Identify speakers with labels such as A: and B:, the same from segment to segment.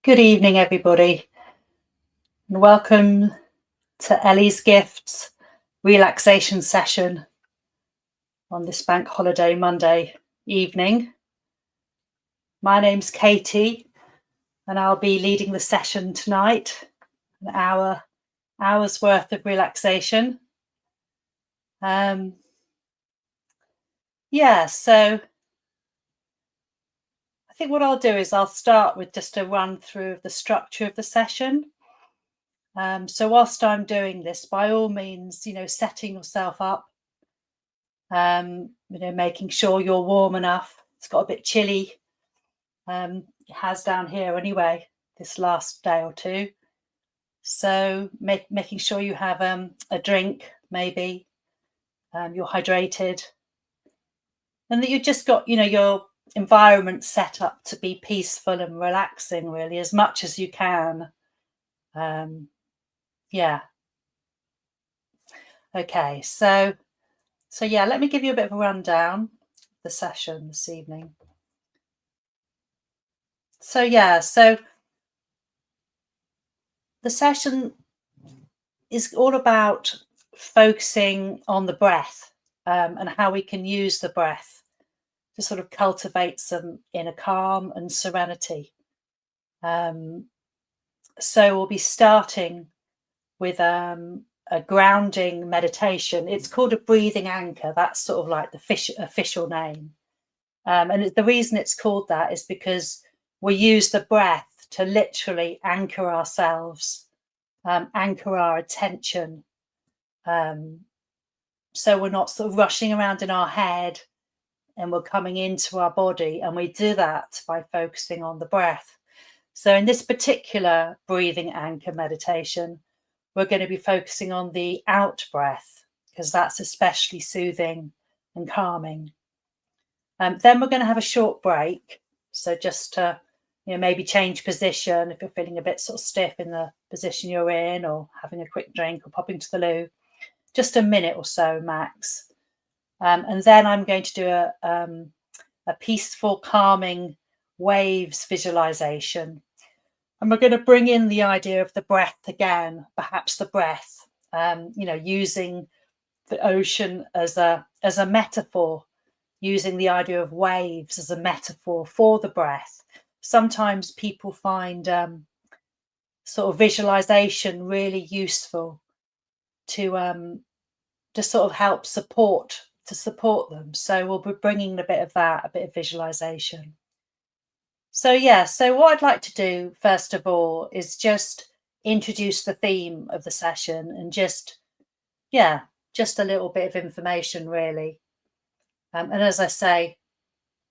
A: Good evening, everybody, and welcome to Ellie's Gifts relaxation session on this bank holiday Monday evening. My name's Katie, and I'll be leading the session tonight, an hour's worth of relaxation. So I think what I'll do is I'll start with just a run through of the structure of the session. So whilst I'm doing this, by all means, setting yourself up, making sure you're warm enough. It's got a bit chilly. It has down here anyway, this last day or two. So making sure you have a drink, maybe, you're hydrated, and that you've just got, your environment set up to be peaceful and relaxing, really, as much as you can. Okay, so let me give you a bit of a rundown of the session this evening. So the session is all about focusing on the breath, and how we can use the breath to sort of cultivate some inner calm and serenity. So we'll be starting with a grounding meditation. It's called a breathing anchor. That's sort of like the official name. And the reason it's called that is because we use the breath to literally anchor ourselves, anchor our attention. So we're not sort of rushing around in our head, and we're coming into our body, and we do that by focusing on the breath. So in this particular breathing anchor meditation, we're going to be focusing on the out breath, because that's especially soothing and calming. Then we're going to have a short break. So just to, maybe change position if you're feeling a bit sort of stiff in the position you're in, or having a quick drink or popping to the loo, just a minute or so max. And then I'm going to do a peaceful, calming waves visualization. And we're going to bring in the idea of the breath again, perhaps the breath, using the ocean as a metaphor, using the idea of waves as a metaphor for the breath. Sometimes people find sort of visualization really useful to sort of help support them. So we'll be bringing a bit of that, a bit of visualization. So what I'd like to do first of all is just introduce the theme of the session, and just a little bit of information, really. And as I say,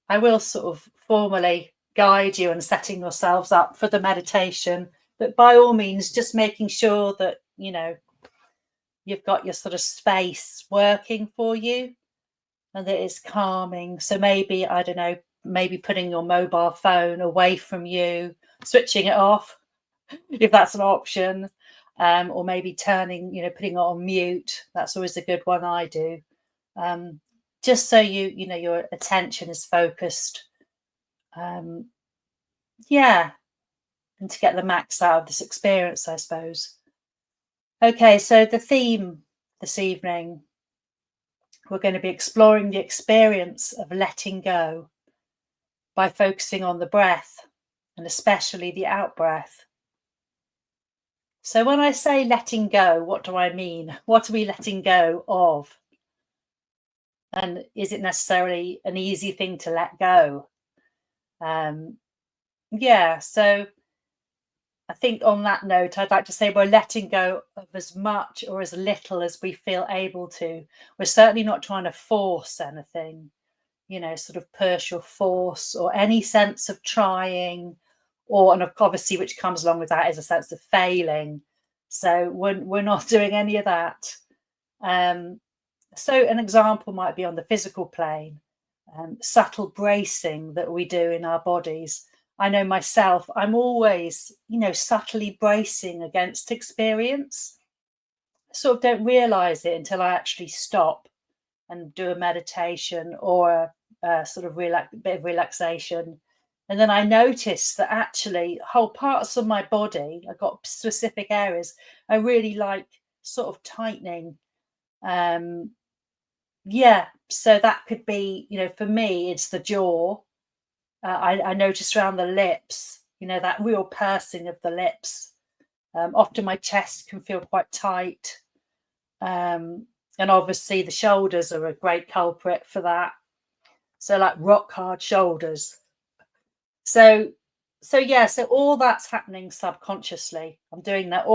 A: I will sort of formally guide you in setting yourselves up for the meditation, but by all means, just making sure that, you've got your sort of space working for you and that it's calming. So maybe, I don't know, maybe putting your mobile phone away from you, switching it off, if that's an option, or maybe putting it on mute. That's always a good one I do. Just so your attention is focused. And to get the max out of this experience, I suppose. Okay, so the theme this evening, we're going to be exploring the experience of letting go by focusing on the breath, and especially the out breath. So when I say letting go, what do I mean? What are we letting go of? And is it necessarily an easy thing to let go? So I think on that note, I'd like to say we're letting go of as much or as little as we feel able to. We're certainly not trying to force anything, sort of push or force, or any sense of trying, and obviously which comes along with that is a sense of failing. So we're not doing any of that. So an example might be on the physical plane, subtle bracing that we do in our bodies. I know myself, I'm always, subtly bracing against experience. I sort of don't realize it until I actually stop and do a meditation or a sort of bit of relaxation, And then I noticed that actually whole parts of my body, I've got specific areas, I really like sort of tightening. Um, yeah, so that could be, for me, it's the jaw. I noticed around the lips, that real pursing of the lips. Often my chest can feel quite tight. And obviously the shoulders are a great culprit for that. So like rock hard shoulders. So yeah, so all that's happening subconsciously. I'm doing that.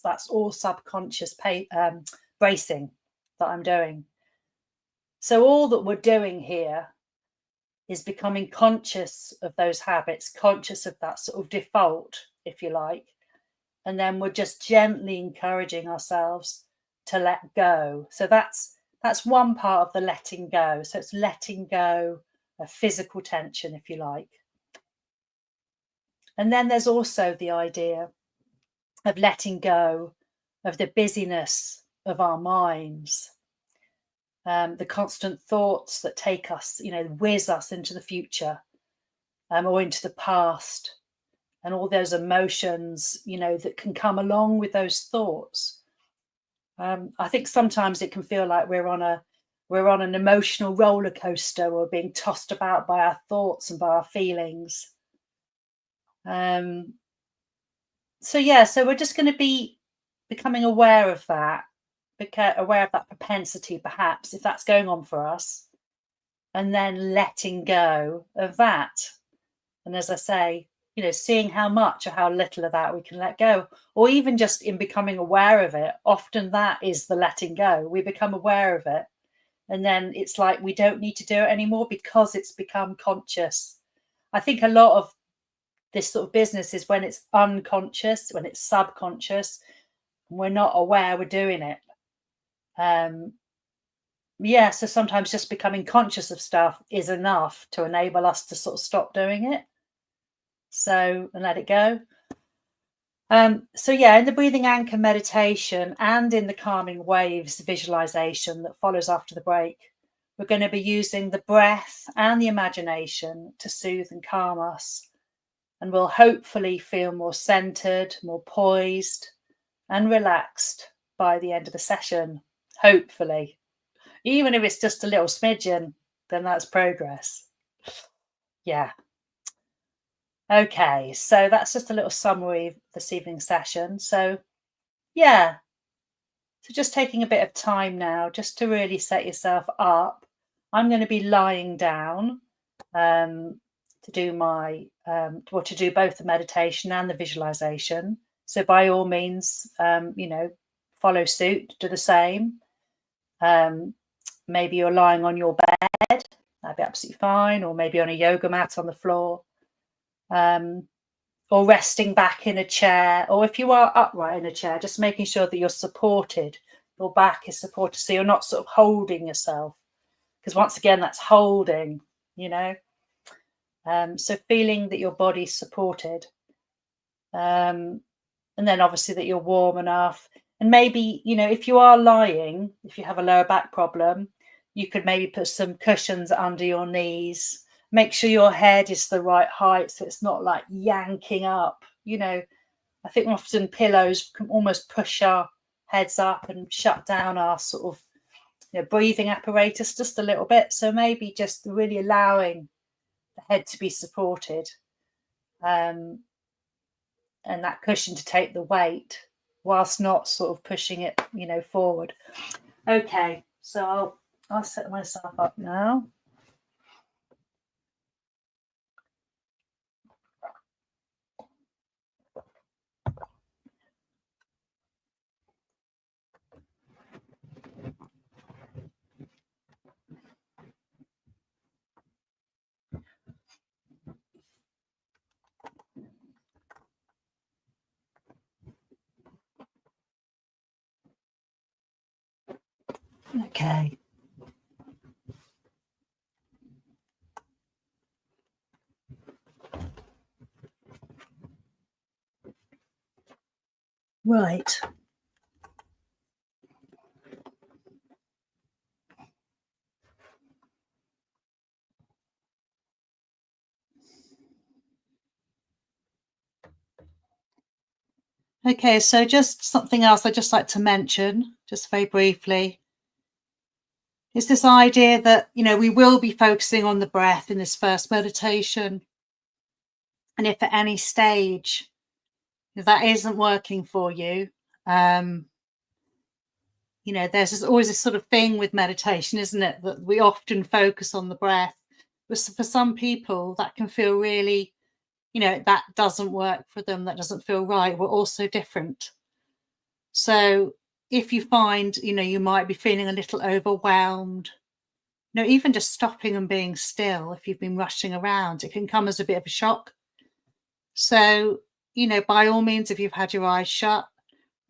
A: That's all subconscious bracing that I'm doing. So all that we're doing here is becoming conscious of those habits, conscious of that sort of default, if you like. And then we're just gently encouraging ourselves to let go. So that's one part of the letting go. So it's letting go of physical tension, if you like. And then there's also the idea of letting go of the busyness of our minds, the constant thoughts that take us, whiz us into the future, or into the past, and all those emotions, that can come along with those thoughts. I think sometimes it can feel like we're on an emotional roller coaster, or being tossed about by our thoughts and by our feelings. So we're just going to be becoming aware of that, aware of that propensity, perhaps, if that's going on for us, and then letting go of that. And as I say, seeing how much or how little of that we can let go, or even just in becoming aware of it. Often that is the letting go. We become aware of it, and then it's like we don't need to do it anymore because it's become conscious. I think a lot of this sort of business is when it's unconscious, when it's subconscious, and we're not aware we're doing it. So sometimes just becoming conscious of stuff is enough to enable us to sort of stop doing it. So, and let it go. In the breathing anchor meditation and in the calming waves visualization that follows after the break, we're going to be using the breath and the imagination to soothe and calm us. And we'll hopefully feel more centered, more poised, and relaxed by the end of the session. Hopefully. Even if it's just a little smidgen, then that's progress. Yeah. Okay, so that's just a little summary of this evening's session. So just taking a bit of time now just to really set yourself up. I'm going to be lying down to do to do both the meditation and the visualization. So by all means, follow suit, do the same. Maybe you're lying on your bed, that'd be absolutely fine, or maybe on a yoga mat on the floor, or resting back in a chair, or if you are upright in a chair, just making sure that you're supported, your back is supported, so you're not sort of holding yourself, because once again, that's holding, so feeling that your body's supported, and then obviously that you're warm enough. And maybe, if you are lying, if you have a lower back problem, you could maybe put some cushions under your knees. Make sure your head is the right height so it's not like yanking up. I think often pillows can almost push our heads up and shut down our sort of breathing apparatus just a little bit. So maybe just really allowing the head to be supported, and that cushion to take the weight whilst not sort of pushing it, forward. Okay, so I'll set myself up now. Okay. Right. Okay, so just something else I'd just like to mention, just very briefly, is this idea that, we will be focusing on the breath in this first meditation. And if at any stage if that isn't working for you, um, there's always this sort of thing with meditation, isn't it? That we often focus on the breath. But for some people, that can feel really, that doesn't work for them, that doesn't feel right. We're all so different. So if you find, you might be feeling a little overwhelmed, even just stopping and being still, if you've been rushing around, it can come as a bit of a shock. So, by all means, if you've had your eyes shut,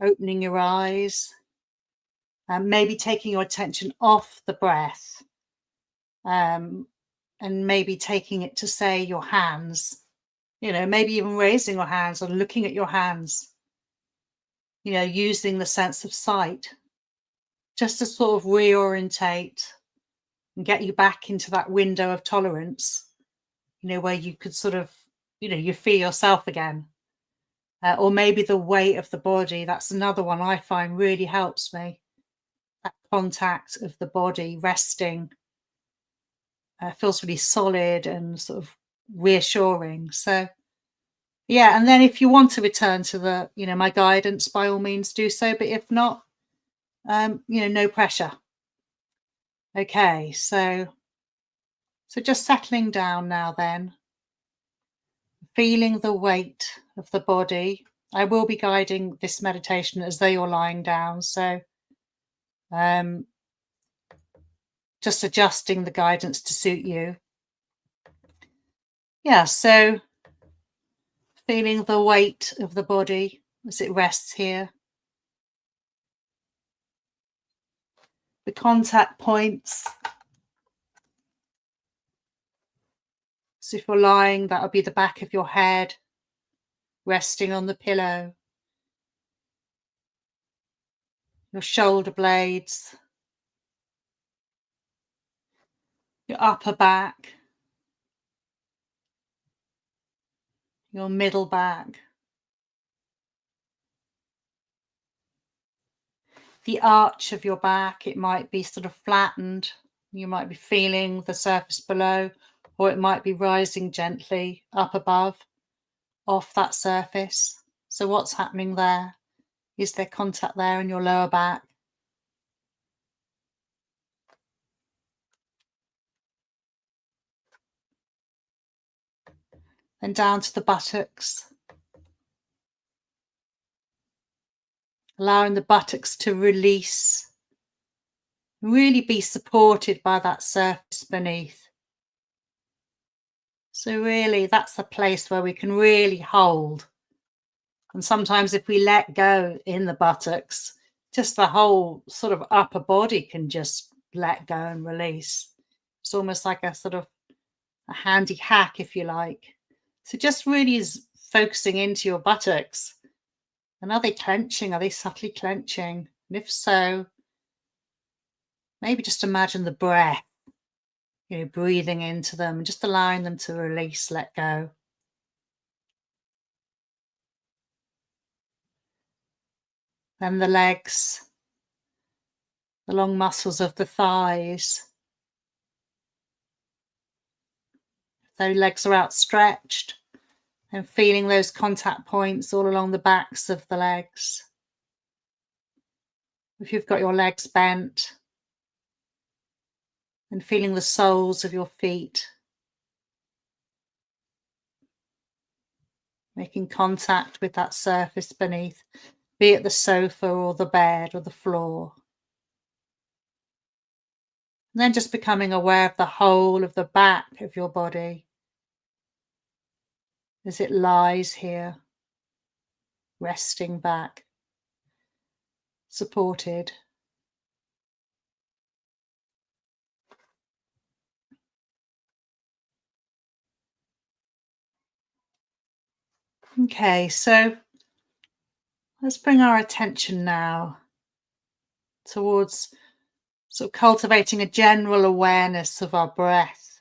A: opening your eyes, maybe taking your attention off the breath, um, and maybe taking it to, say, your hands, maybe even raising your hands or looking at your hands, using the sense of sight, just to sort of reorientate and get you back into that window of tolerance, where you could sort of, you feel yourself again. Or maybe the weight of the body. That's another one I find really helps me. That contact of the body resting feels really solid and sort of reassuring. So, yeah. And then if you want to return to the, my guidance, by all means do so. But if not, no pressure. Okay. So just settling down now then. Feeling the weight of the body. I will be guiding this meditation as though you're lying down. So just adjusting the guidance to suit you. Yeah, so feeling the weight of the body as it rests here. The contact points. So if you're lying, that would be the back of your head resting on the pillow. Your shoulder blades. Your upper back. Your middle back. The arch of your back, it might be sort of flattened. You might be feeling the surface below, or it might be rising gently up above, off that surface. So what's happening there? Is there contact there in your lower back? Then down to the buttocks. Allowing the buttocks to release. Really be supported by that surface beneath. So really, that's the place where we can really hold. And sometimes if we let go in the buttocks, just the whole sort of upper body can just let go and release. It's almost like a sort of a handy hack, if you like. So just really is focusing into your buttocks. And are they clenching? Are they subtly clenching? And if so, maybe just imagine the breath, breathing into them and just allowing them to release, let go. Then the legs, the long muscles of the thighs. Those legs are outstretched and feeling those contact points all along the backs of the legs. If you've got your legs bent, and feeling the soles of your feet, making contact with that surface beneath, be it the sofa or the bed or the floor. And then just becoming aware of the whole of the back of your body as it lies here, resting back, supported. Okay, so let's bring our attention now towards sort of cultivating a general awareness of our breath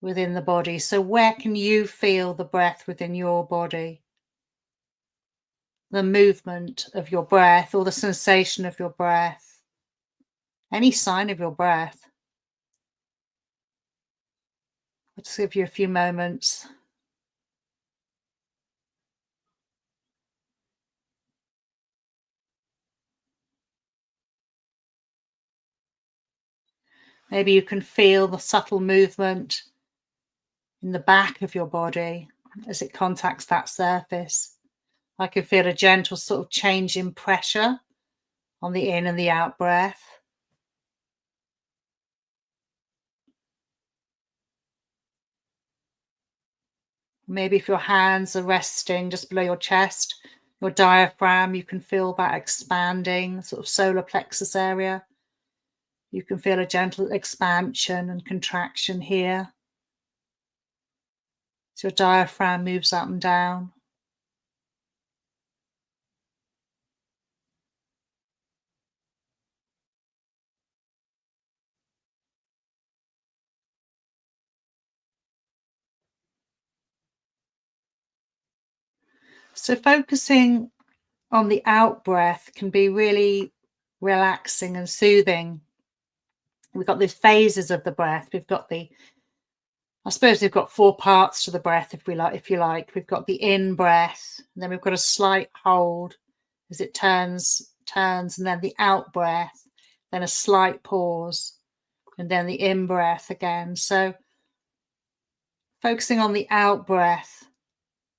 A: within the body. So where can you feel the breath within your body? the movement of your breath or the sensation of your breath, any sign of your breath. I'll just give you a few moments. Maybe you can feel the subtle movement in the back of your body as it contacts that surface. I can feel a gentle sort of change in pressure on the in and the out breath. Maybe if your hands are resting just below your chest, your diaphragm, you can feel that expanding, sort of solar plexus area. You can feel a gentle expansion and contraction here. So your diaphragm moves up and down. So focusing on the out breath can be really relaxing and soothing. We've got these phases of the breath. I suppose we've got four parts to the breath, if you like. We've got the in breath, and then we've got a slight hold as it turns, and then the out breath, then a slight pause, and then the in breath again. So focusing on the out breath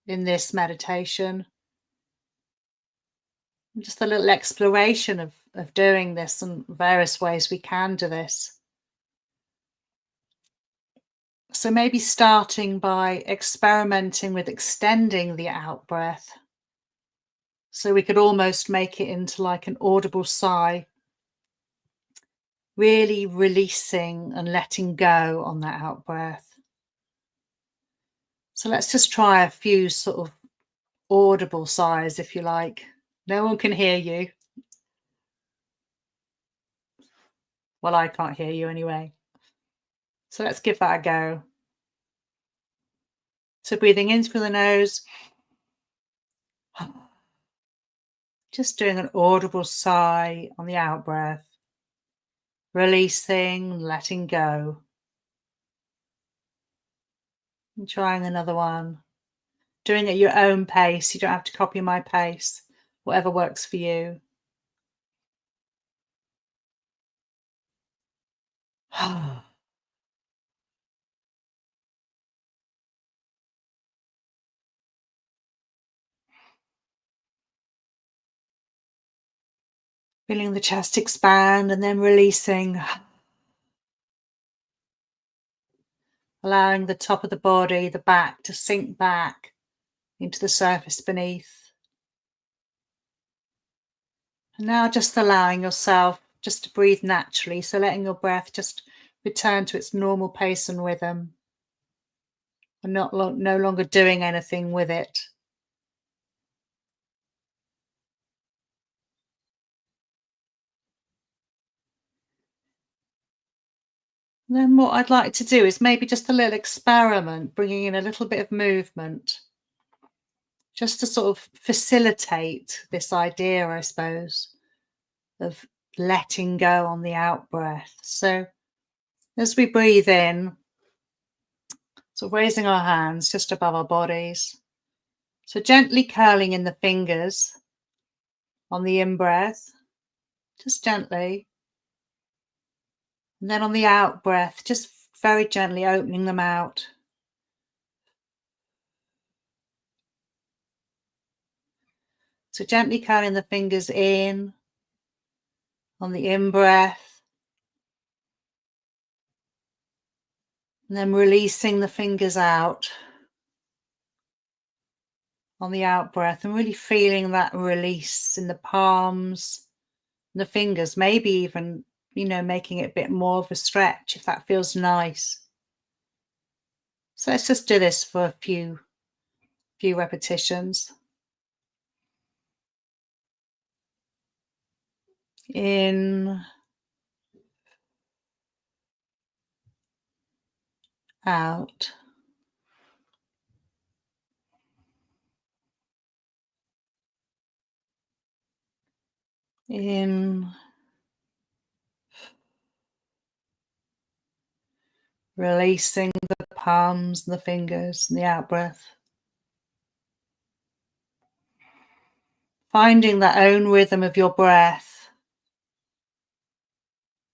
A: in this meditation, just a little exploration of doing this and various ways we can do this. So maybe starting by experimenting with extending the out breath. So we could almost make it into like an audible sigh, really releasing and letting go on that out breath. So let's just try a few sort of audible sighs, if you like. No one can hear you. Well, I can't hear you anyway. So let's give that a go. So breathing in through the nose, just doing an audible sigh on the out breath, releasing, letting go. And trying another one. Doing it at your own pace. You don't have to copy my pace. Whatever works for you. Feeling the chest expand and then releasing. Allowing the top of the body, the back, to sink back into the surface beneath. And now just allowing yourself just to breathe naturally. So letting your breath just return to its normal pace and rhythm. And no longer doing anything with it. And then what I'd like to do is maybe just a little experiment, bringing in a little bit of movement, just to sort of facilitate this idea, I suppose, of letting go on the out breath. So as we breathe in, so raising our hands just above our bodies, so gently curling in the fingers on the in breath, just gently. And then on the out breath, just very gently opening them out. So gently curling the fingers in on the in breath. And then releasing the fingers out on the out breath, and really feeling that release in the palms, the fingers, maybe even, making it a bit more of a stretch if that feels nice. So let's just do this for a few repetitions. In, out. In, releasing the palms and the fingers and the out breath. Finding that own rhythm of your breath.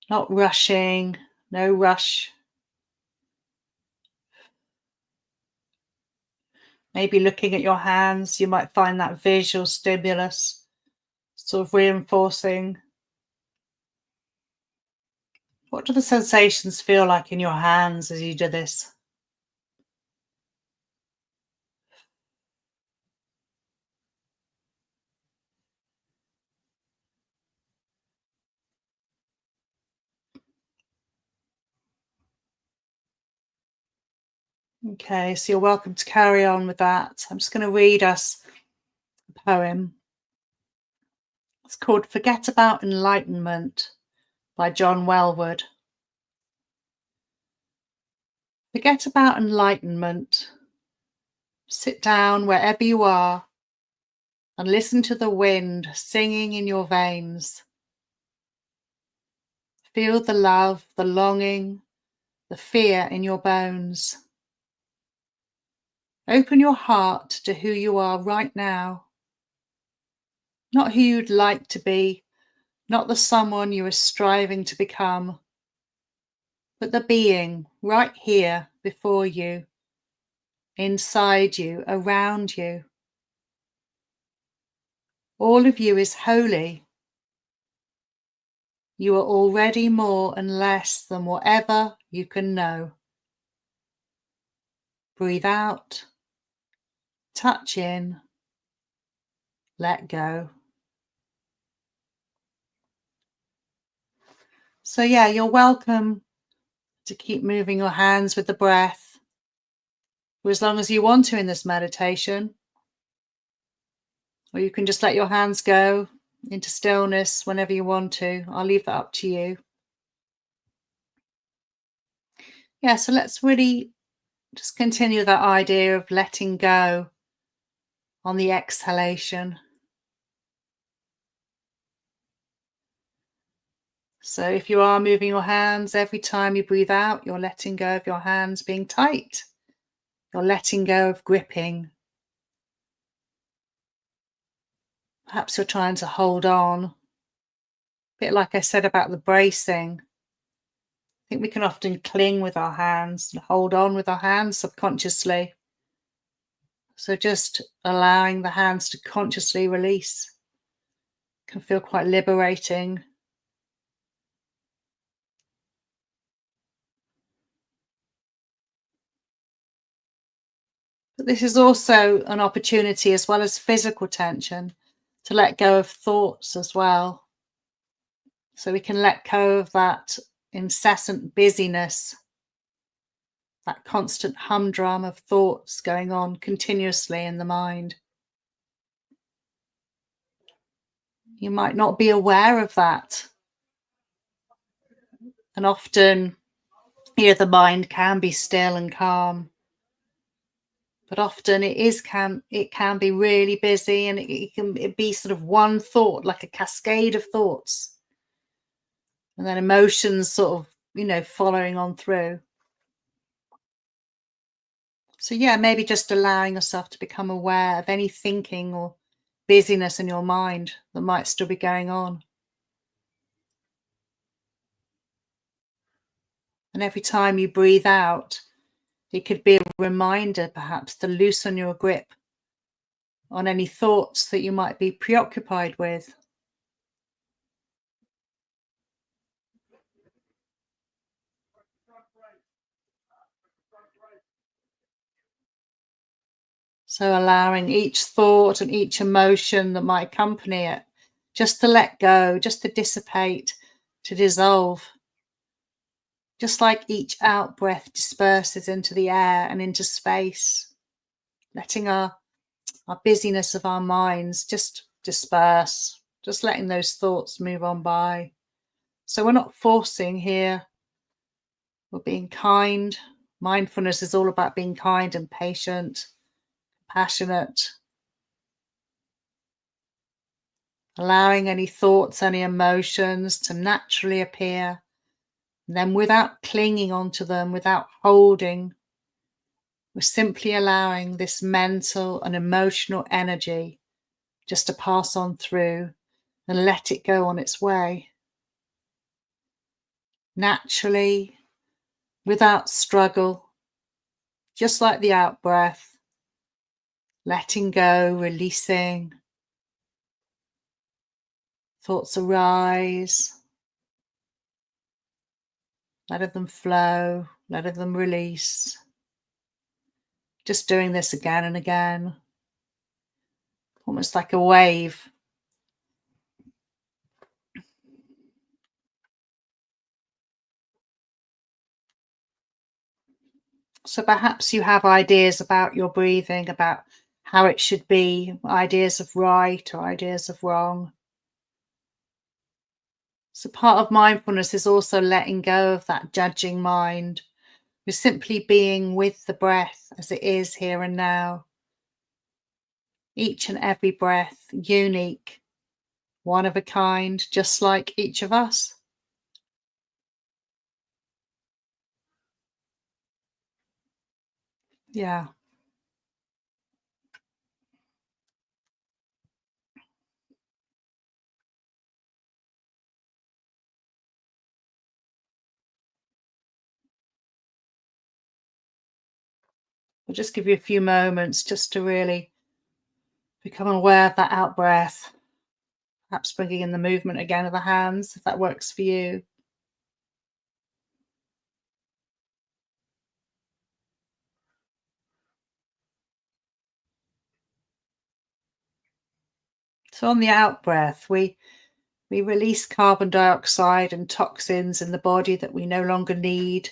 A: Not rushing, no rush. Maybe looking at your hands, you might find that visual stimulus sort of reinforcing. What do the sensations feel like in your hands as you do this? Okay, so you're welcome to carry on with that. I'm just going to read us a poem. It's called Forget About Enlightenment by John Welwood. Forget about enlightenment. Sit down wherever you are and listen to the wind singing in your veins. Feel the love, the longing, the fear in your bones. Open your heart to who you are right now. Not who you'd like to be, not the someone you are striving to become, but the being right here before you, inside you, around you. All of you is holy. You are already more and less than whatever you can know. Breathe out, touch in, let go. So yeah, you're welcome to keep moving your hands with the breath for as long as you want to in this meditation. Or you can just let your hands go into stillness whenever you want to. I'll leave that up to you. Yeah, so let's really just continue that idea of letting go on the exhalation. So if you are moving your hands, every time you breathe out, you're letting go of your hands being tight. You're letting go of gripping. Perhaps you're trying to hold on. A bit like I said about the bracing. I think we can often cling with our hands and hold on with our hands subconsciously. So just allowing the hands to consciously release can feel quite liberating. But this is also an opportunity, as well as physical tension, to let go of thoughts as well. So we can let go of that incessant busyness, that constant humdrum of thoughts going on continuously in the mind. You might not be aware of that. And often, the mind can be still and calm. But often it can be really busy, and it can be sort of one thought, like a cascade of thoughts. And then emotions sort of, following on through. So yeah, maybe just allowing yourself to become aware of any thinking or busyness in your mind that might still be going on. And every time you breathe out, it could be a reminder perhaps to loosen your grip on any thoughts that you might be preoccupied with. So allowing each thought and each emotion that might accompany it just to let go, just to dissipate, to dissolve. Just like each out breath disperses into the air and into space, letting our busyness of our minds just disperse, just letting those thoughts move on by. So we're not forcing here, we're being kind. Mindfulness is all about being kind and patient, passionate. allowing any thoughts, any emotions to naturally appear. And then without clinging onto them, without holding, we're simply allowing this mental and emotional energy just to pass on through and let it go on its way. Naturally, without struggle, just like the out breath, letting go, releasing. Thoughts arise, letting them flow, letting them release. Just doing this again and again, almost like a wave. So perhaps you have ideas about your breathing, about how it should be, ideas of right or ideas of wrong. So part of mindfulness is also letting go of that judging mind. We're simply being with the breath as it is here and now. Each and every breath, unique, one of a kind, just like each of us. Yeah. We'll just give you a few moments just to really become aware of that out breath. Perhaps bringing in the movement again of the hands, if that works for you. So on the out breath, we release carbon dioxide and toxins in the body that we no longer need.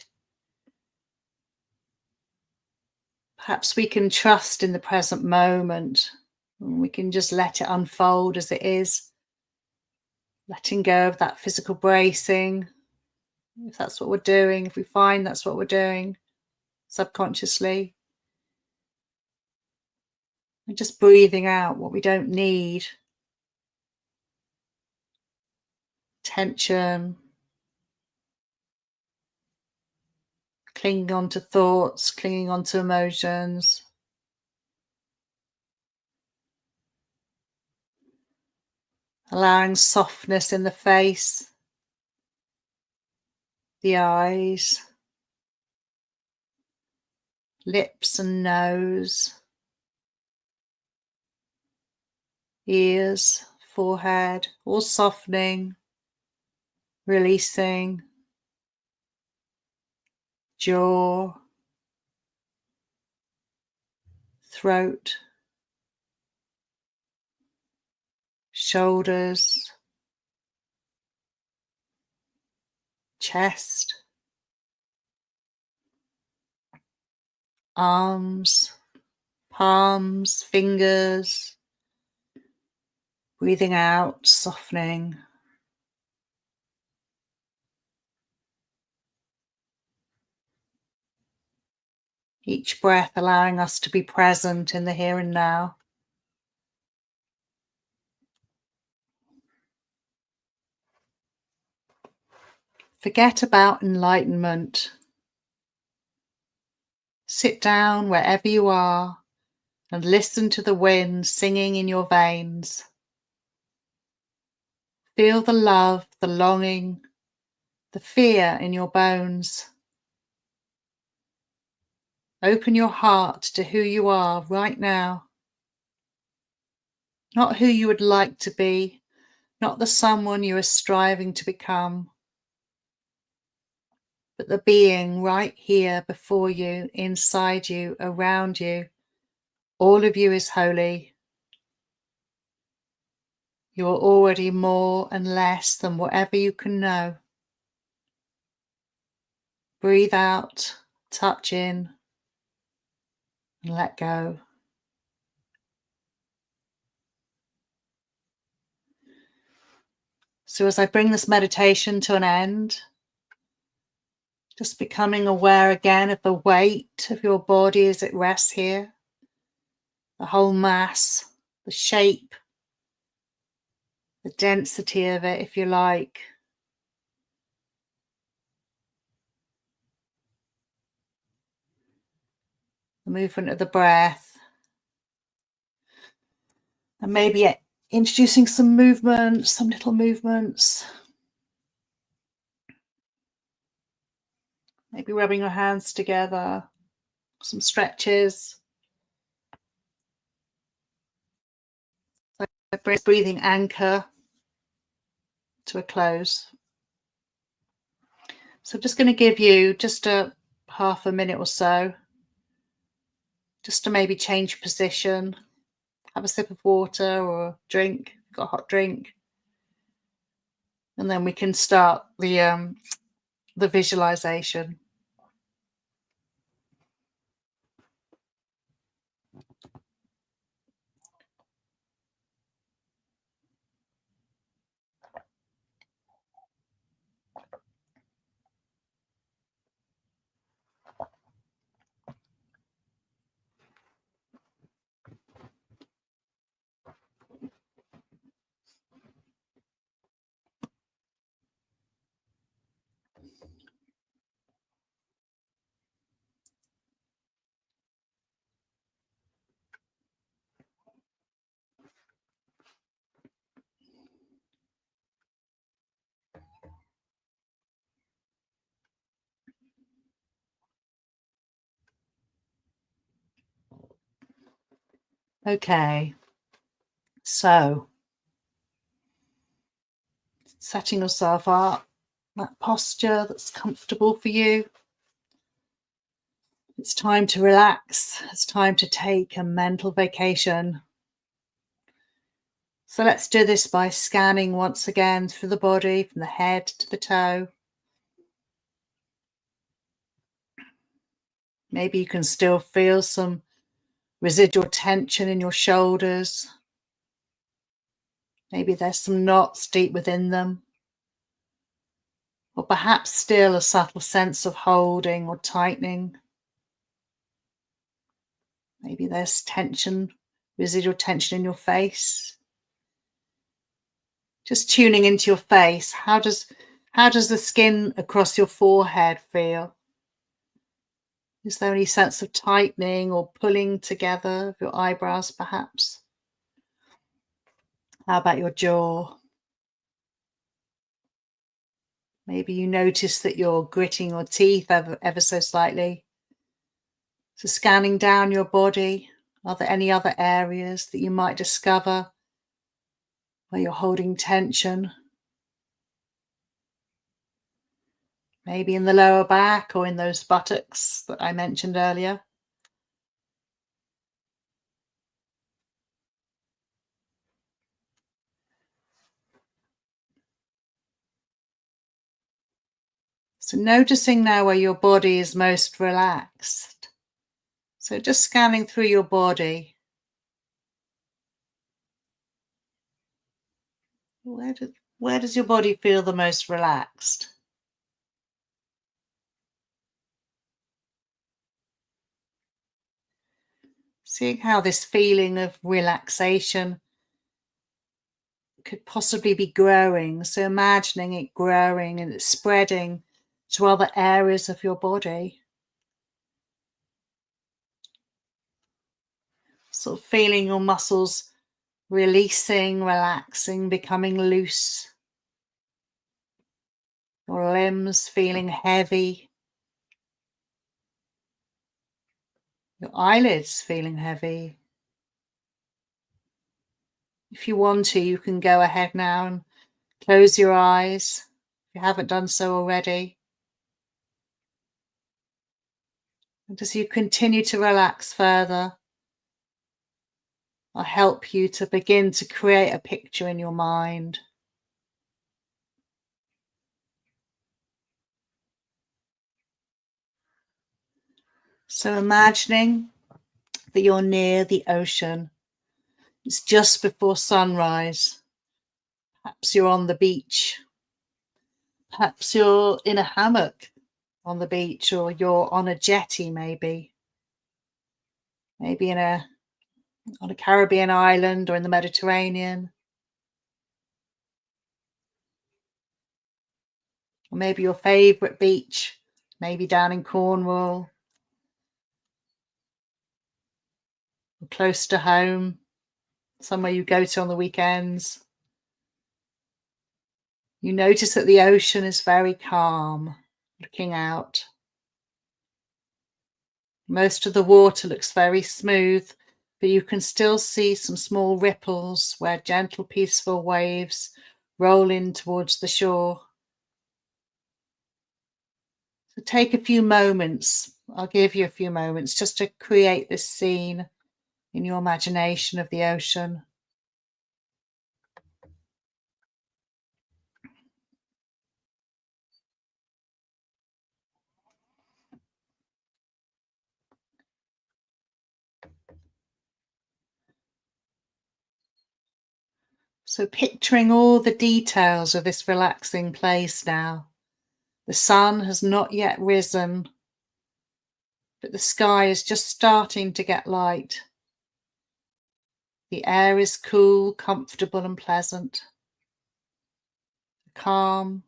A: Perhaps we can trust in the present moment. And we can just let it unfold as it is, letting go of that physical bracing. If that's what we're doing, if we find that's what we're doing subconsciously. And just breathing out what we don't need. Tension, clinging on to thoughts, clinging on to emotions. Allowing softness in the face, the eyes, lips and nose, ears, forehead, all softening, releasing, jaw, throat, shoulders, chest, arms, palms, fingers. Breathing out, softening. Each breath allowing us to be present in the here and now. Forget about enlightenment. Sit down wherever you are and listen to the wind singing in your veins. Feel the love, the longing, the fear in your bones. Open your heart to who you are right now. Not who you would like to be, not the someone you are striving to become, but the being right here before you, inside you, around you. All of you is holy. You are already more and less than whatever you can know. Breathe out, touch in, and let go. So as I bring this meditation to an end, just becoming aware again of the weight of your body as it rests here, the whole mass, the shape, the density of it, if you like. The movement of the breath. And maybe introducing some movement, some little movements. Maybe rubbing your hands together, some stretches. Breathing anchor to a close. So I'm just going to give you just a half a minute or so, just to maybe change position, have a sip of water or a drink, got a hot drink. And then we can start the visualization. Okay, so setting yourself up, that posture that's comfortable for you. It's time to relax. It's time to take a mental vacation. So let's do this by scanning once again through the body, from the head to the toe. Maybe you can still feel some residual tension in your shoulders. Maybe there's some knots deep within them. Or perhaps still a subtle sense of holding or tightening. Maybe there's tension, residual tension in your face. Just tuning into your face. How does the skin across your forehead feel? Is there any sense of tightening or pulling together of your eyebrows, perhaps? How about your jaw? Maybe you notice that you're gritting your teeth ever so slightly. So scanning down your body, are there any other areas that you might discover where you're holding tension? Maybe in the lower back or in those buttocks that I mentioned earlier. So noticing now where your body is most relaxed. So just scanning through your body. Where does your body feel the most relaxed? Seeing how this feeling of relaxation could possibly be growing. So imagining it growing and it's spreading to other areas of your body. Sort of feeling your muscles releasing, relaxing, becoming loose. Your limbs feeling heavy. Your eyelids feeling heavy. If you want to, you can go ahead now and close your eyes if you haven't done so already. And as you continue to relax further, I'll help you to begin to create a picture in your mind. So imagining that you're near the ocean. It's just before sunrise. Perhaps you're on the beach. Perhaps you're in a hammock on the beach, or you're on a jetty maybe. Maybe on a Caribbean island or in the Mediterranean. or maybe your favourite beach, maybe down in Cornwall, or close to home, somewhere you go to on the weekends. You notice that the ocean is very calm, looking out. Most of the water looks very smooth, but you can still see some small ripples where gentle, peaceful waves roll in towards the shore. So take a few moments, I'll give you a few moments just to create this scene in your imagination of the ocean. So picturing all the details of this relaxing place now. The sun has not yet risen, but the sky is just starting to get light. The air is cool, comfortable and pleasant. Calm,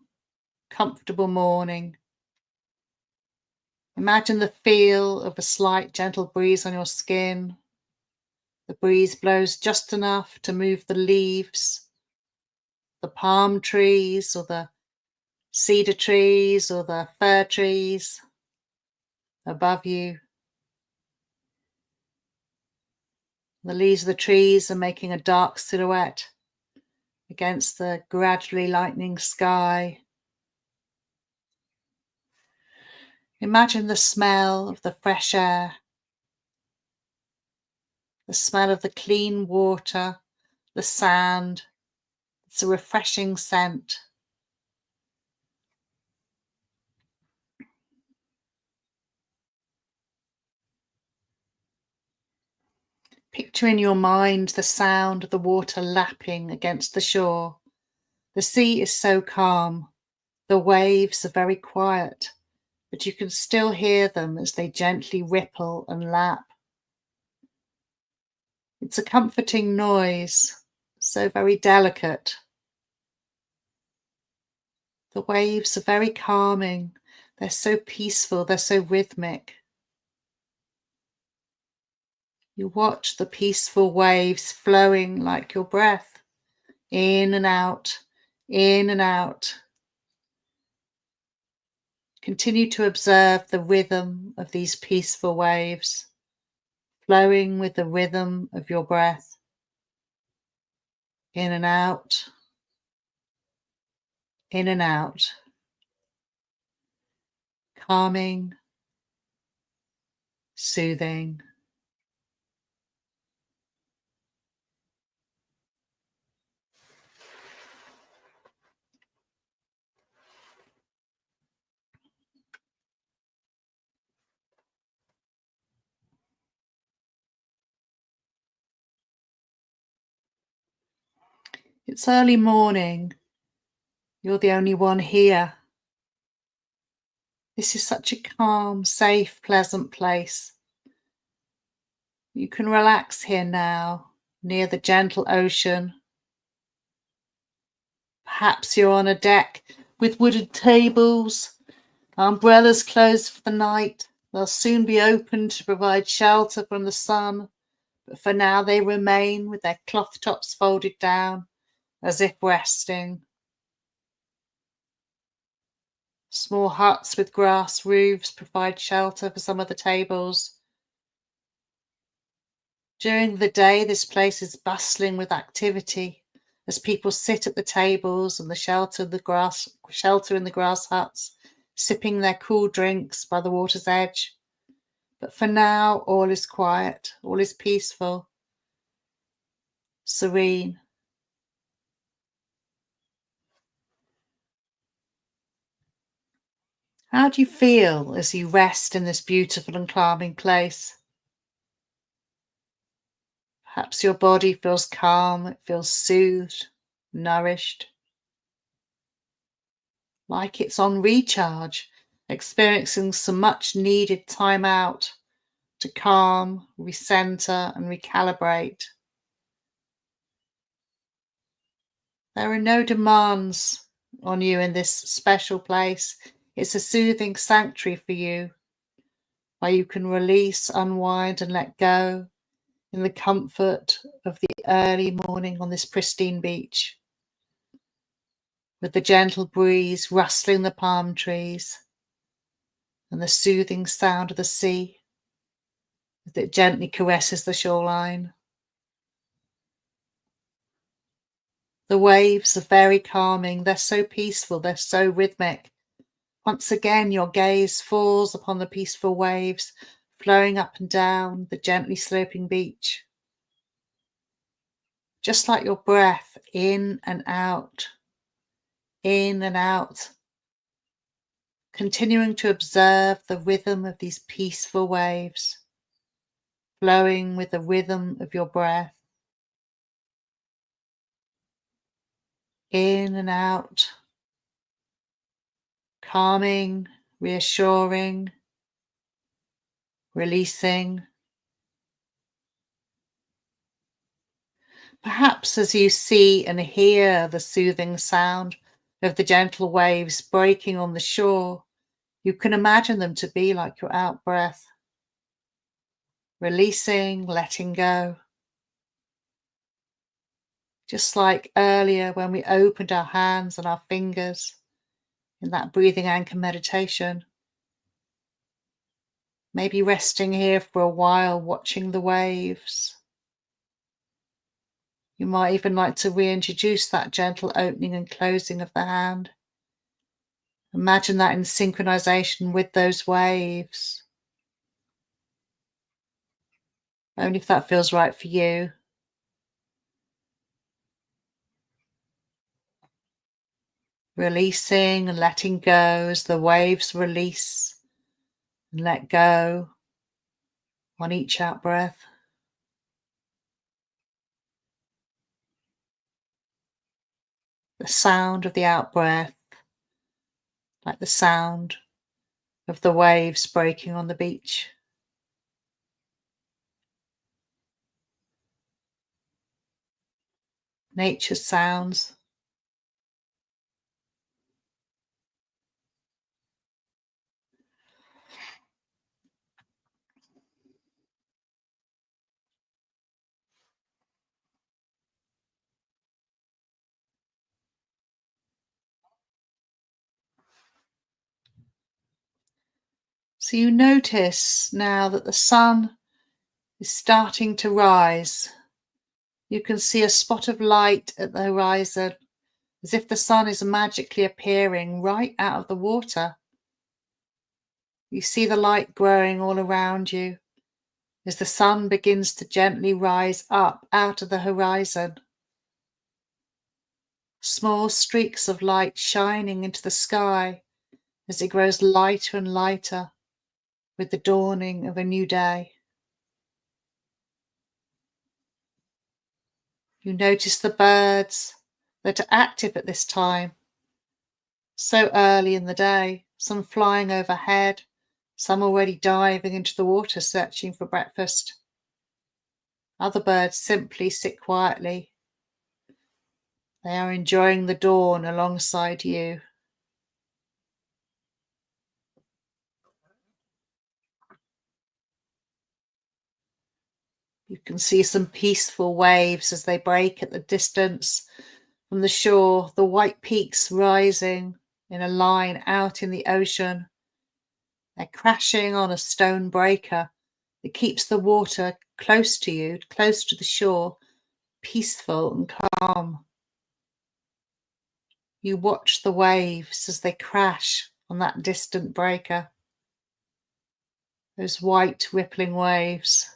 A: comfortable morning. Imagine the feel of a slight gentle breeze on your skin. The breeze blows just enough to move the leaves, the palm trees or the cedar trees or the fir trees above you. The leaves of the trees are making a dark silhouette against the gradually lightening sky. Imagine the smell of the fresh air, the smell of the clean water, the sand. It's a refreshing scent. Picture in your mind the sound of the water lapping against the shore. The sea is so calm. The waves are very quiet, but you can still hear them as they gently ripple and lap. It's a comforting noise, so very delicate. The waves are very calming. They're so peaceful, they're so rhythmic. You watch the peaceful waves flowing like your breath, in and out, in and out. Continue to observe the rhythm of these peaceful waves, flowing with the rhythm of your breath, in and out, in and out, calming, soothing. It's early morning. You're the only one here. This is such a calm, safe, pleasant place. You can relax here now, near the gentle ocean. Perhaps you're on a deck with wooden tables, umbrellas closed for the night. They'll soon be opened to provide shelter from the sun, but for now they remain with their cloth tops folded down, as if resting. Small huts with grass roofs provide shelter for some of the tables. During the day, this place is bustling with activity as people sit at the tables and shelter in the grass huts, sipping their cool drinks by the water's edge. But for now, all is quiet, all is peaceful, serene. How do you feel as you rest in this beautiful and calming place? Perhaps your body feels calm, it feels soothed, nourished, like it's on recharge, experiencing some much needed time out to calm, recenter, and recalibrate. There are no demands
B: on you in this special place. It's a soothing sanctuary for you where you can release, unwind, and let go in the comfort of the early morning on this pristine beach, with the gentle breeze rustling the palm trees and the soothing sound of the sea as it gently caresses the shoreline. The waves are very calming. They're so peaceful. They're so rhythmic. Once again, your gaze falls upon the peaceful waves flowing up and down the gently sloping beach. Just like your breath, in and out, continuing to observe the rhythm of these peaceful waves, flowing with the rhythm of your breath. In and out, calming, reassuring, releasing. Perhaps as you see and hear the soothing sound of the gentle waves breaking on the shore, you can imagine them to be like your out breath, releasing, letting go. Just like earlier when we opened our hands and our fingers in that breathing anchor meditation. Maybe resting here for a while, watching the waves. You might even like to reintroduce that gentle opening and closing of the hand. Imagine that in synchronization with those waves. Only if that feels right for you. Releasing and letting go as the waves release and let go on each out breath. The sound of the out breath, like the sound of the waves breaking on the beach. Nature's sounds. So you notice now that the sun is starting to rise. You can see a spot of light at the horizon, as if the sun is magically appearing right out of the water. You see the light growing all around you as the sun begins to gently rise up out of the horizon. Small streaks of light shining into the sky as it grows lighter and lighter with the dawning of a new day. You notice the birds that are active at this time, so early in the day, some flying overhead, some already diving into the water searching for breakfast. Other birds simply sit quietly. They are enjoying the dawn alongside you. You can see some peaceful waves as they break at the distance from the shore, the white peaks rising in a line out in the ocean. They're crashing on a stone breaker that keeps the water close to you, close to the shore, peaceful and calm. You watch the waves as they crash on that distant breaker. Those white rippling waves.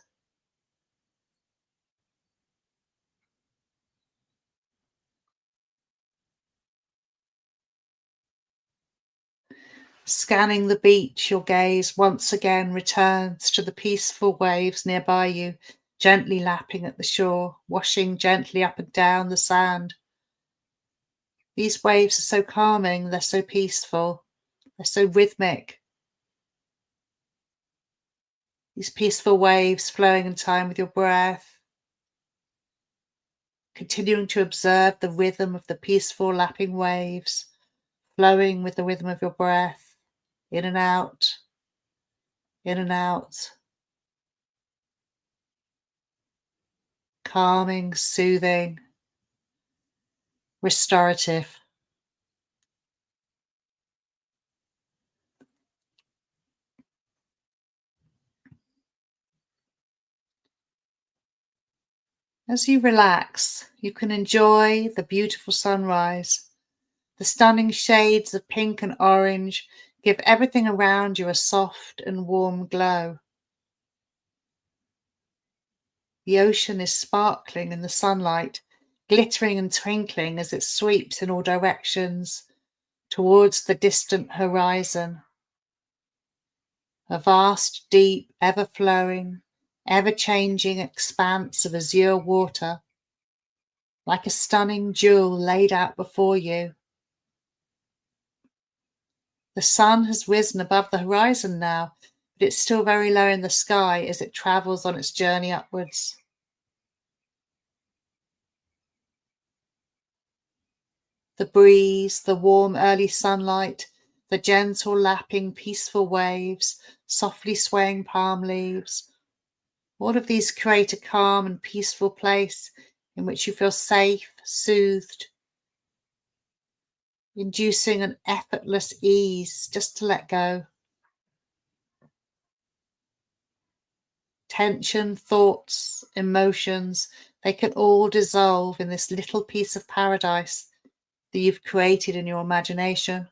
B: Scanning the beach, your gaze once again returns to the peaceful waves nearby you, gently lapping at the shore, washing gently up and down the sand. These waves are so calming, they're so peaceful, they're so rhythmic. These peaceful waves flowing in time with your breath, continuing to observe the rhythm of the peaceful lapping waves flowing with the rhythm of your breath, in and out, in and out, calming, soothing, restorative. As you relax, you can enjoy the beautiful sunrise. The stunning shades of pink and orange give everything around you a soft and warm glow. The ocean is sparkling in the sunlight, glittering and twinkling as it sweeps in all directions towards the distant horizon. A vast, deep, ever-flowing, ever-changing expanse of azure water, like a stunning jewel laid out before you. The sun has risen above the horizon now, but it's still very low in the sky as it travels on its journey upwards. The breeze, the warm early sunlight, the gentle lapping peaceful waves, softly swaying palm leaves, all of these create a calm and peaceful place in which you feel safe, soothed, inducing an effortless ease just to let go. Tension, thoughts, emotions, they can all dissolve in this little piece of paradise that you've created in your imagination.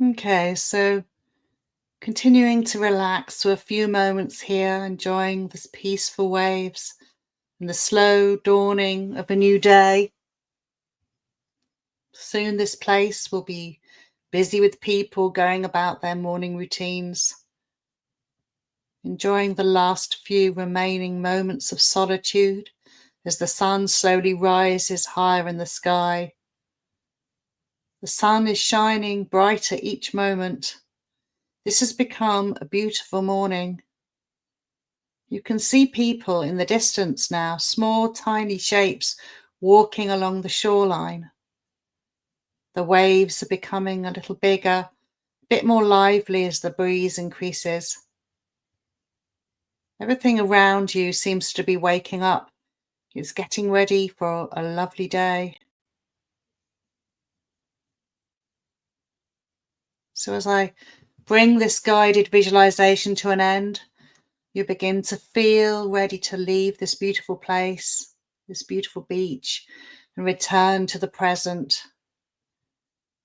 B: Okay, so continuing to relax for a few moments here, enjoying this peaceful waves and the slow dawning of a new day. Soon this place will be busy with people going about their morning routines, enjoying the last few remaining moments of solitude as the sun slowly rises higher in the sky. The sun is shining brighter each moment. This has become a beautiful morning. You can see people in the distance now, small, tiny shapes walking along the shoreline. The waves are becoming a little bigger, a bit more lively as the breeze increases. Everything around you seems to be waking up. It's getting ready for a lovely day. So as I bring this guided visualization to an end, you begin to feel ready to leave this beautiful place, this beautiful beach, and return to the present,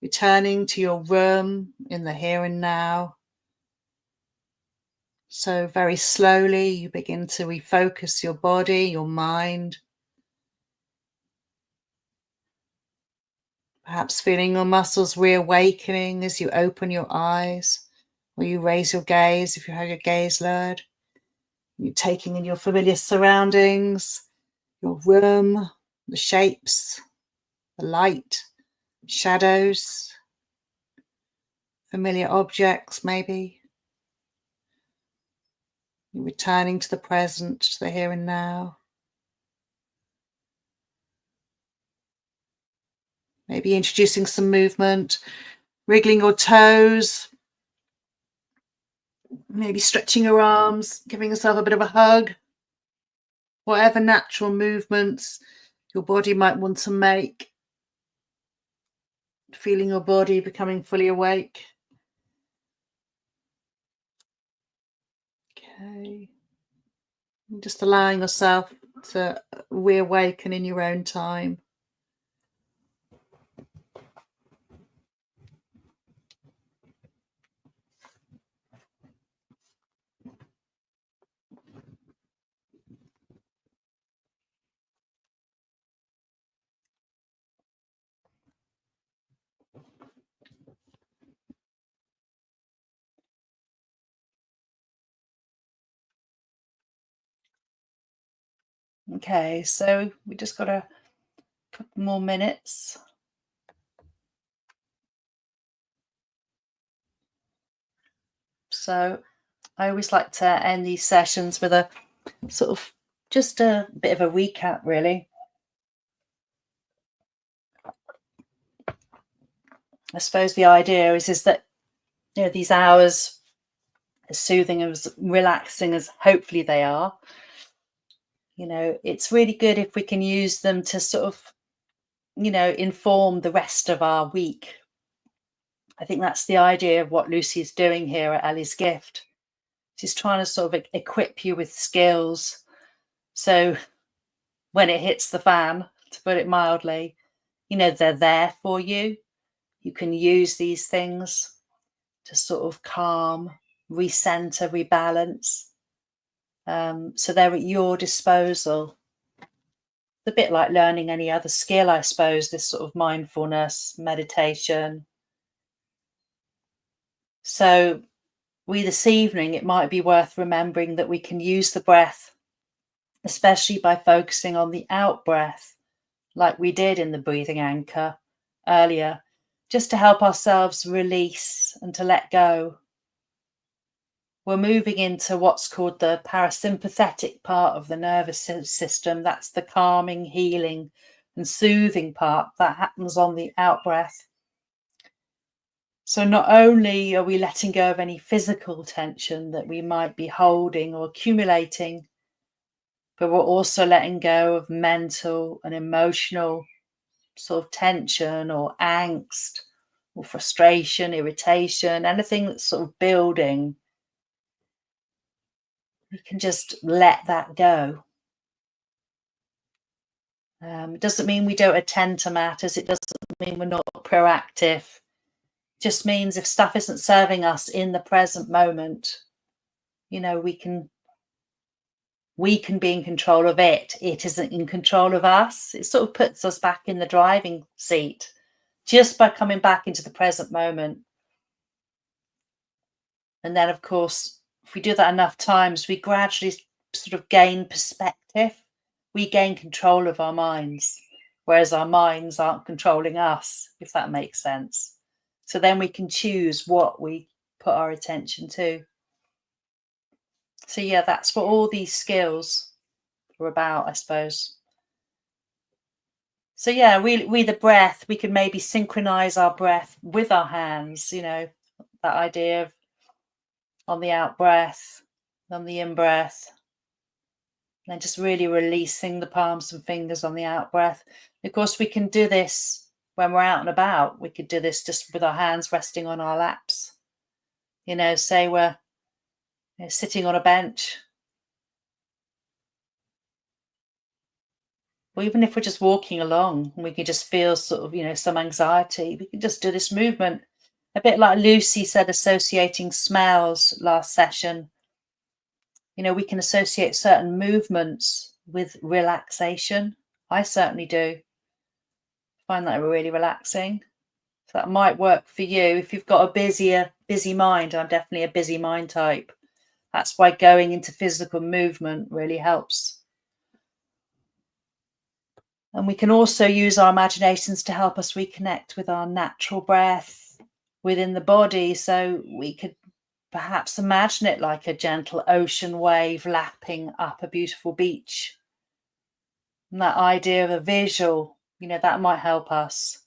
B: returning to your room in the here and now. So very slowly you begin to refocus your body, your mind, perhaps feeling your muscles reawakening as you open your eyes or you raise your gaze if you have your gaze lowered. You're taking in your familiar surroundings, your room, the shapes, the light, shadows, familiar objects maybe. You're returning to the present, to the here and now. Maybe introducing some movement, wriggling your toes, maybe stretching your arms, giving yourself a bit of a hug. Whatever natural movements your body might want to make. Feeling your body becoming fully awake. Okay. And just allowing yourself to reawaken in your own time.
A: Okay, so we just got a couple more minutes. So I always like to end these sessions with a sort of just a bit of a recap, really. I suppose the idea is that these hours, as soothing as relaxing as hopefully they are, it's really good if we can use them to sort of inform the rest of our week. I think that's the idea of what Lucy is doing here at Ellie's Gift. She's trying to sort of equip you with skills, so when it hits the fan, to put it mildly, they're there for you. You can use these things to sort of calm recenter, rebalance. So they're at your disposal. It's a bit like learning any other skill, I suppose, this sort of mindfulness, meditation. So this evening, it might be worth remembering that we can use the breath, especially by focusing on the out breath, like we did in the breathing anchor earlier, just to help ourselves release and to let go. We're moving into what's called the parasympathetic part of the nervous system. That's the calming, healing, and soothing part that happens on the out breath. So not only are we letting go of any physical tension that we might be holding or accumulating, but we're also letting go of mental and emotional sort of tension or angst or frustration, irritation, anything that's sort of building. We can just let that go. It doesn't mean we don't attend to matters. It doesn't mean we're not proactive. It just means if stuff isn't serving us in the present moment, we can be in control of it. It isn't in control of us. It sort of puts us back in the driving seat just by coming back into the present moment. And then, of course, if we do that enough times, we gradually sort of gain perspective. We gain control of our minds, whereas our minds aren't controlling us, if that makes sense. So then we can choose what we put our attention to. So yeah, that's what all these skills are about, I suppose. So yeah, we the breath, we can maybe synchronize our breath with our hands, that idea of on the out breath, on the in breath, and then just really releasing the palms and fingers on the out breath. Of course, we can do this when we're out and about. We could do this just with our hands resting on our laps. Say we're sitting on a bench, or even if we're just walking along and we can just feel sort of, some anxiety, we can just do this movement. A bit like Lucy said, associating smells last session. We can associate certain movements with relaxation. I certainly do. Find that really relaxing. So that might work for you if you've got a busy mind. I'm definitely a busy mind type. That's why going into physical movement really helps. And we can also use our imaginations to help us reconnect with our natural breath within the body. So we could perhaps imagine it like a gentle ocean wave lapping up a beautiful beach. And that idea of a visual, that might help us.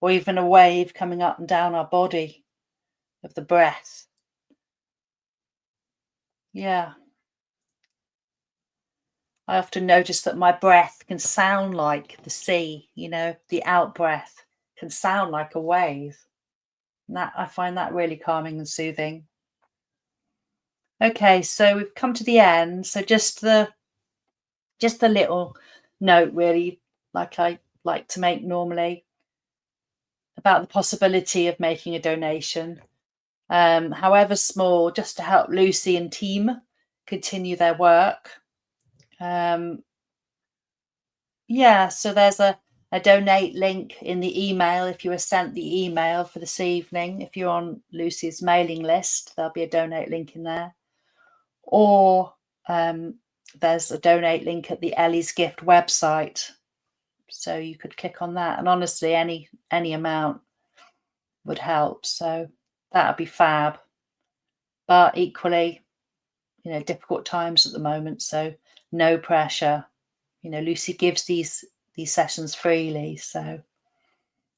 A: Or even a wave coming up and down our body of the breath. Yeah. I often notice that my breath can sound like the sea, the out breath can sound like a wave. And I find that really calming and soothing. Okay, so we've come to the end. So just the little note, really, like I like to make normally, about the possibility of making a donation, however small, just to help Lucy and team continue their work. So there's a donate link in the email. If you were sent the email for this evening, if you're on Lucy's mailing list, there'll be a donate link in there. Or there's a donate link at the Ellie's Gift website. So you could click on that. And honestly, any amount would help. So that would be fab. But equally, difficult times at the moment. So no pressure. Lucy gives these sessions freely. So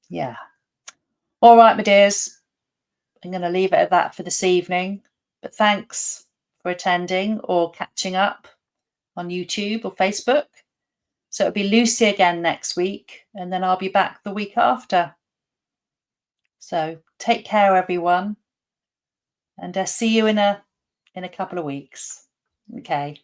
A: yeah. All right, my dears. I'm going to leave it at that for this evening. But thanks for attending or catching up on YouTube or Facebook. So it'll be Lucy again next week, and then I'll be back the week after. So take care, everyone, and see you in a couple of weeks. Okay.